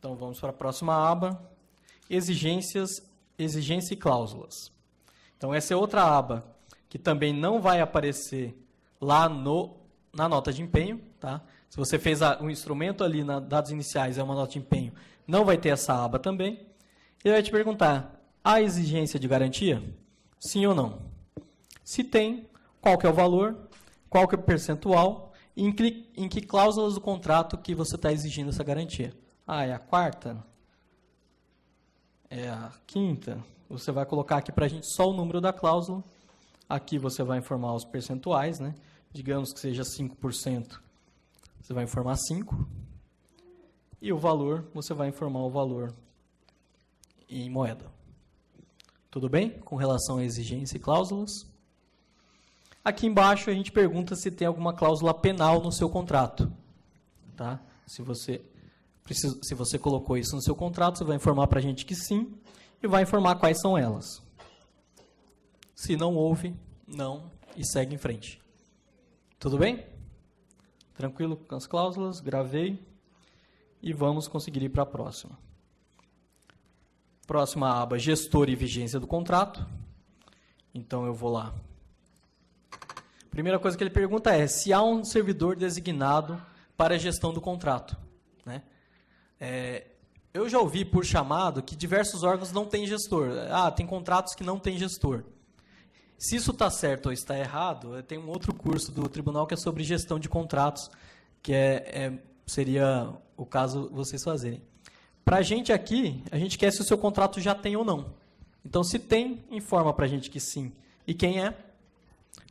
Então, vamos para a próxima aba, exigência e cláusulas. Então, essa é outra aba que também não vai aparecer lá na nota de empenho. Tá? Se você fez um instrumento ali na dados iniciais, é uma nota de empenho, não vai ter essa aba também. Ele vai te perguntar, há exigência de garantia? Sim ou não? Se tem, qual que é o valor, qual que é o percentual, e em que cláusulas do contrato que você está exigindo essa garantia. Ah, é a quarta? É a quinta? Você vai colocar aqui para a gente só o número da cláusula. Aqui você vai informar os percentuais, né? Digamos que seja 5%, você vai informar 5%. E o valor, você vai informar o valor em moeda. Tudo bem? Com relação à exigência e cláusulas. Aqui embaixo a gente pergunta se tem alguma cláusula penal no seu contrato. Tá? Se você colocou isso no seu contrato, você vai informar para a gente que sim, e vai informar quais são elas. Se não houve, não, e segue em frente. Tudo bem? Tranquilo com as cláusulas? Gravei. E vamos conseguir ir para a próxima. Próxima aba, gestor e vigência do contrato. Então, eu vou lá. Primeira coisa que ele pergunta é se há um servidor designado para a gestão do contrato. Né? Eu já ouvi por chamado que diversos órgãos não têm gestor. Tem contratos que não têm gestor. Se isso está certo ou está errado, tem um outro curso do tribunal que é sobre gestão de contratos, que seria o caso vocês fazerem. Para a gente aqui, a gente quer se o seu contrato já tem ou não. Então, se tem, informa para a gente que sim. E quem é?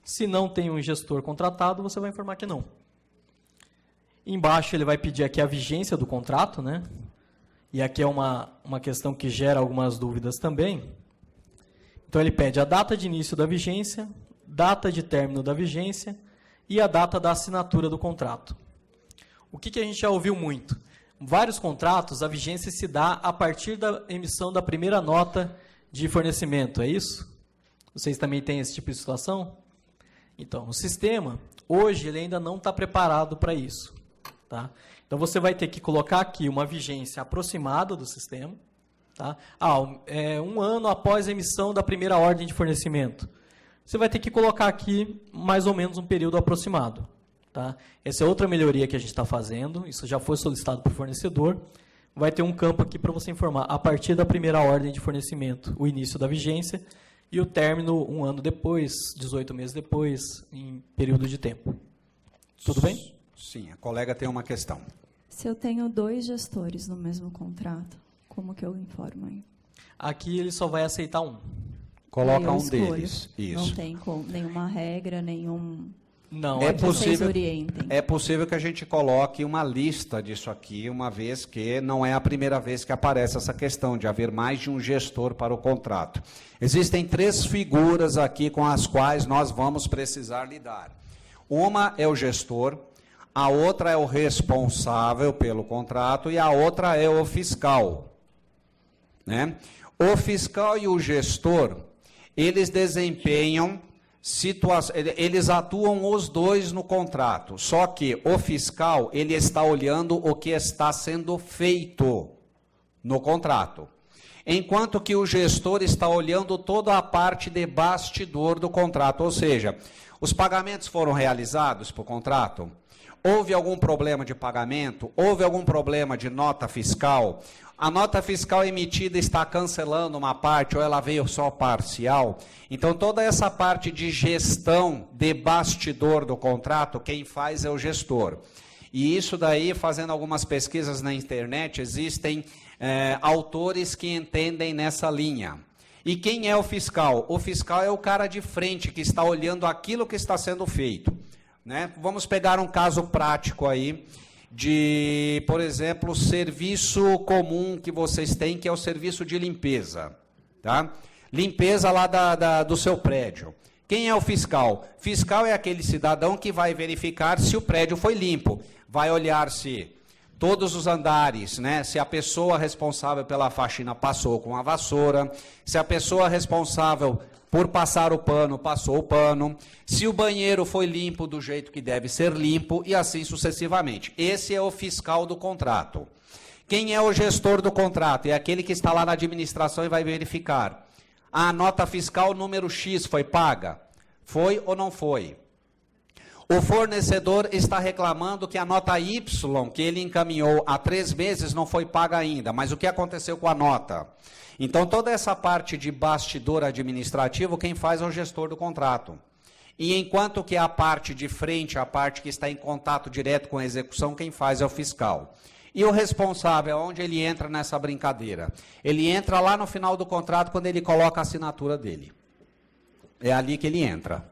Se não tem um gestor contratado, você vai informar que não. Embaixo ele vai pedir aqui a vigência do contrato, né? E aqui é uma questão que gera algumas dúvidas também. Então ele pede a data de início da vigência, data de término da vigência e a data da assinatura do contrato. O que a gente já ouviu muito? Vários contratos, a vigência se dá a partir da emissão da primeira nota de fornecimento, é isso? Vocês também têm esse tipo de situação? Então, o sistema, hoje, ele ainda não está preparado para isso. Tá? Então, você vai ter que colocar aqui uma vigência aproximada do sistema. Tá? Um ano após a emissão da primeira ordem de fornecimento. Você vai ter que colocar aqui mais ou menos um período aproximado. Tá? Essa é outra melhoria que a gente está fazendo. Isso já foi solicitado para o fornecedor. Vai ter um campo aqui para você informar a partir da primeira ordem de fornecimento, o início da vigência, e o término 1 ano depois, 18 meses depois, em período de tempo. Tudo bem? Sim, a colega tem uma questão. Se eu tenho 2 gestores no mesmo contrato, como que eu informo aí? Aqui ele só vai aceitar um. Coloca um deles. Isso. Não tem nenhuma regra, nenhum... Não, é possível que a gente coloque uma lista disso aqui, uma vez que não é a primeira vez que aparece essa questão de haver mais de um gestor para o contrato. Existem 3 figuras aqui com as quais nós vamos precisar lidar. Uma é o gestor, a outra é o responsável pelo contrato e a outra é o fiscal. Né? O fiscal e o gestor, eles desempenham... eles atuam os dois no contrato, só que o fiscal ele está olhando o que está sendo feito no contrato, enquanto que o gestor está olhando toda a parte de bastidor do contrato, ou seja, os pagamentos foram realizados para o contrato, houve algum problema de pagamento, houve algum problema de nota fiscal, a nota fiscal emitida está cancelando uma parte ou ela veio só parcial. Então, toda essa parte de gestão de bastidor do contrato, quem faz é o gestor. E isso daí, fazendo algumas pesquisas na internet, existem autores que entendem nessa linha. E quem é o fiscal? O fiscal é o cara de frente que está olhando aquilo que está sendo feito. Né? Vamos pegar um caso prático aí, de, por exemplo, serviço comum que vocês têm, que é o serviço de limpeza. Tá? Limpeza lá do seu prédio. Quem é o fiscal? Fiscal é aquele cidadão que vai verificar se o prédio foi limpo. Vai olhar se todos os andares, né? Se a pessoa responsável pela faxina passou com a vassoura, se a pessoa responsável por passar o pano, passou o pano, se o banheiro foi limpo do jeito que deve ser limpo, e assim sucessivamente. Esse é o fiscal do contrato. Quem é o gestor do contrato? É aquele que está lá na administração e vai verificar. A nota fiscal número X foi paga? Foi ou não foi? O fornecedor está reclamando que a nota Y, que ele encaminhou há 3 meses, não foi paga ainda. Mas o que aconteceu com a nota? Então, toda essa parte de bastidor administrativo, quem faz é o gestor do contrato. E enquanto que a parte de frente, a parte que está em contato direto com a execução, quem faz é o fiscal. E o responsável, onde ele entra nessa brincadeira? Ele entra lá no final do contrato, quando ele coloca a assinatura dele. É ali que ele entra.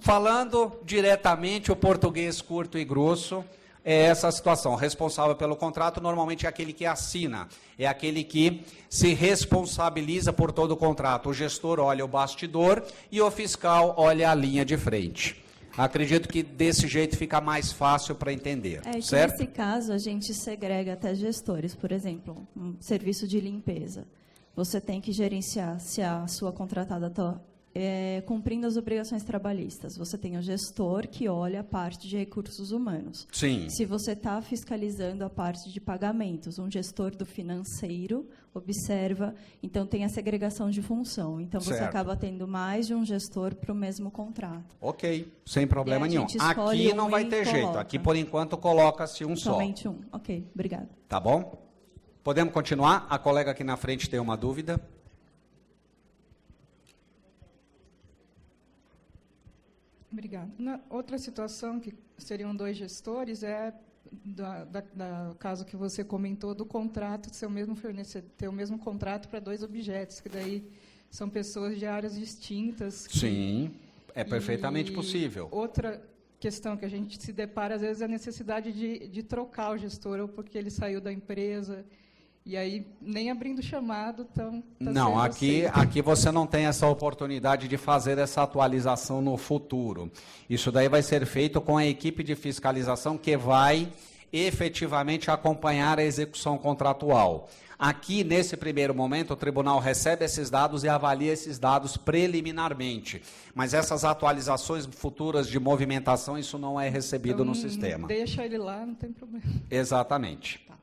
Falando diretamente o português curto e grosso, é essa a situação. O responsável pelo contrato normalmente é aquele que assina, é aquele que se responsabiliza por todo o contrato. O gestor olha o bastidor e o fiscal olha a linha de frente. Acredito que desse jeito fica mais fácil para entender, certo? Nesse caso, a gente segrega até gestores. Por exemplo, um serviço de limpeza. Você tem que gerenciar se a sua contratada está cumprindo as obrigações trabalhistas. Você tem o gestor que olha a parte de recursos humanos. Sim. Se você está fiscalizando a parte de pagamentos, um gestor do financeiro observa, então tem a segregação de função. Então, você acaba tendo mais de um gestor para o mesmo contrato. Ok, sem problema nenhum. Aqui não vai ter jeito. Aqui, por enquanto, coloca-se um só. Somente um. Ok, obrigada. Tá bom? Podemos continuar? A colega aqui na frente tem uma dúvida. Obrigada. Outra situação, que seriam 2 gestores, é do caso que você comentou, do contrato, ser o mesmo fornecedor, ter o mesmo contrato para 2 objetos, que daí são pessoas de áreas distintas. Sim, é perfeitamente possível. Outra questão que a gente se depara, às vezes, é a necessidade de trocar o gestor, ou porque ele saiu da empresa. E aí, nem abrindo chamado, então... Não, aqui você não tem essa oportunidade de fazer essa atualização no futuro. Isso daí vai ser feito com a equipe de fiscalização que vai efetivamente acompanhar a execução contratual. Aqui, nesse primeiro momento, o tribunal recebe esses dados e avalia esses dados preliminarmente. Mas essas atualizações futuras de movimentação, isso não é recebido no sistema. Deixa ele lá, não tem problema. Exatamente. Tá.